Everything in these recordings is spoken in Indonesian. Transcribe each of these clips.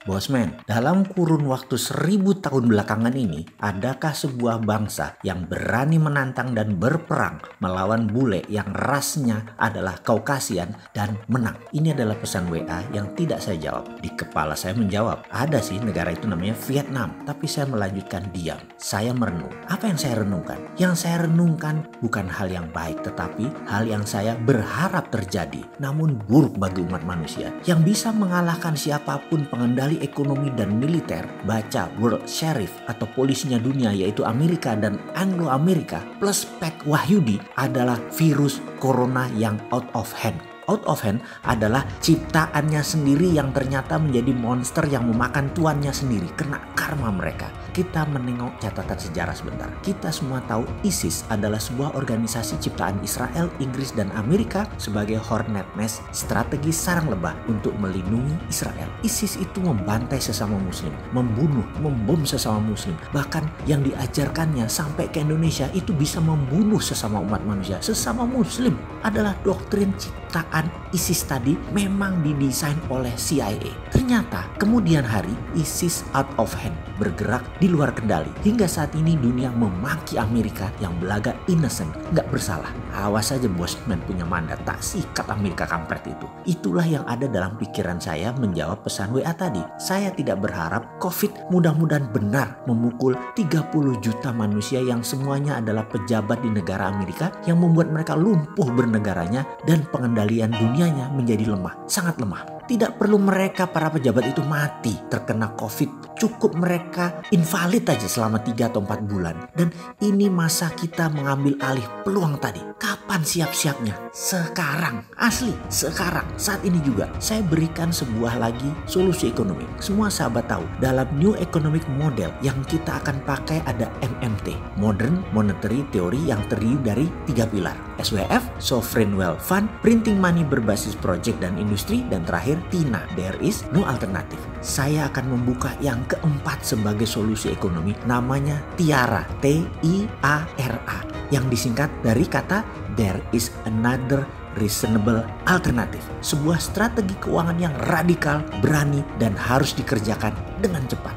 Bosman, dalam kurun waktu 1000 tahun belakangan ini, adakah sebuah bangsa yang berani menantang dan berperang melawan bule yang rasnya adalah Kaukasian dan menang? Ini adalah pesan WA yang tidak saya jawab. Di kepala saya menjawab, ada sih negara itu namanya Vietnam, tapi saya melanjutkan diam. Saya merenung. Apa yang saya renungkan? Yang saya renungkan bukan hal yang baik, tetapi hal yang saya berharap terjadi, namun buruk bagi umat manusia, yang bisa mengalahkan siapapun pengendali ekonomi dan militer. Baca World Sheriff atau polisinya dunia, yaitu Amerika dan Anglo-Amerika plus Pak Wahyudi, adalah virus corona yang out of hand. Out of hand adalah ciptaannya sendiri yang ternyata menjadi monster yang memakan tuannya sendiri. Kena karma mereka. Kita menengok catatan sejarah sebentar. Kita semua tahu ISIS adalah sebuah organisasi ciptaan Israel, Inggris, dan Amerika sebagai hornet nest, strategi sarang lebah untuk melindungi Israel. ISIS itu membantai sesama muslim, membunuh, membom sesama muslim. Bahkan yang diajarkannya sampai ke Indonesia itu bisa membunuh sesama umat manusia. Sesama muslim adalah doktrin ciptaan ISIS tadi, memang didesain oleh CIA. Ternyata kemudian hari ISIS out of hand, bergerak di luar kendali. Hingga saat ini dunia memaki Amerika yang belaga innocent, nggak bersalah. Awas aja Bosman punya mandat, tak sikat Amerika kampret itu. Itulah yang ada dalam pikiran saya menjawab pesan WA tadi. Saya tidak berharap COVID mudah-mudahan benar memukul 30 juta manusia yang semuanya adalah pejabat di negara Amerika, yang membuat mereka lumpuh bernegaranya dan pengendalian dunianya menjadi lemah, sangat lemah. Tidak perlu mereka para pejabat itu mati terkena COVID. Cukup mereka invalid aja selama 3 atau 4 bulan. Dan ini masa kita mengambil alih peluang tadi. Kapan siap-siapnya? Sekarang. Asli, sekarang. Saat ini juga saya berikan sebuah lagi solusi ekonomi. Semua sahabat tahu, dalam New Economic Model yang kita akan pakai ada MMT, Modern Monetary Theory, yang terdiri dari 3 pilar. SWF, Sovereign Wealth Fund, Printing Money berbasis project dan industri, dan terakhir TINA, There is no alternative. Saya akan membuka yang keempat sebagai solusi ekonomi, namanya TIARA, TIARA, yang disingkat dari kata There is another reasonable alternative. Sebuah strategi keuangan yang radikal, berani, dan harus dikerjakan dengan cepat.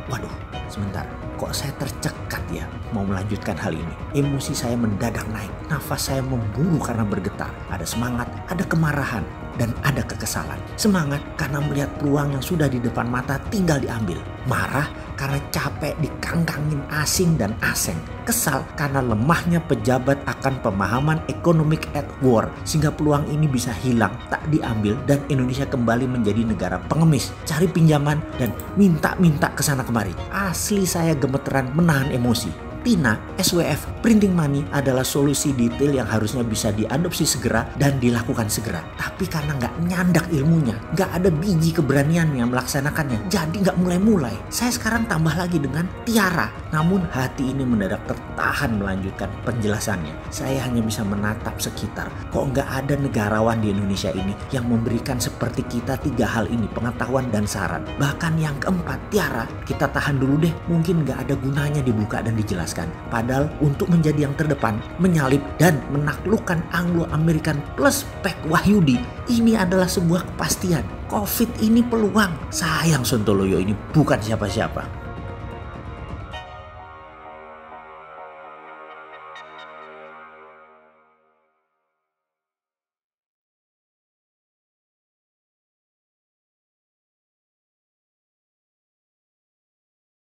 Waduh, sebentar. Kok saya tercekat ya mau melanjutkan hal ini? Emosi saya mendadak naik. Nafas saya memburu karena bergetar. Ada semangat, ada kemarahan, dan ada kekesalan. Semangat karena melihat peluang yang sudah di depan mata tinggal diambil. Marah karena capek dikangkangin asing dan aseng. Kesal karena lemahnya pejabat akan pemahaman economic at war, sehingga peluang ini bisa hilang, tak diambil, dan Indonesia kembali menjadi negara pengemis, cari pinjaman dan minta-minta kesana kemari. Asli saya gemeteran menahan emosi. TINA, SWF, Printing Money adalah solusi detail yang harusnya bisa diadopsi segera dan dilakukan segera. Tapi karena nggak nyandak ilmunya, nggak ada biji keberaniannya melaksanakannya, jadi nggak mulai-mulai. Saya sekarang tambah lagi dengan TIARA. Namun hati ini mendadak tertahan melanjutkan penjelasannya. Saya hanya bisa menatap sekitar. Kok nggak ada negarawan di Indonesia ini yang memberikan seperti kita 3 hal ini, pengetahuan dan saran. Bahkan yang keempat, TIARA, kita tahan dulu deh. Mungkin nggak ada gunanya dibuka dan dijelaskan. Padahal untuk menjadi yang terdepan, menyalip dan menaklukkan Anglo-American plus Pak Wahyudi, ini adalah sebuah kepastian. COVID ini peluang. Sayang Sontoloyo ini bukan siapa-siapa.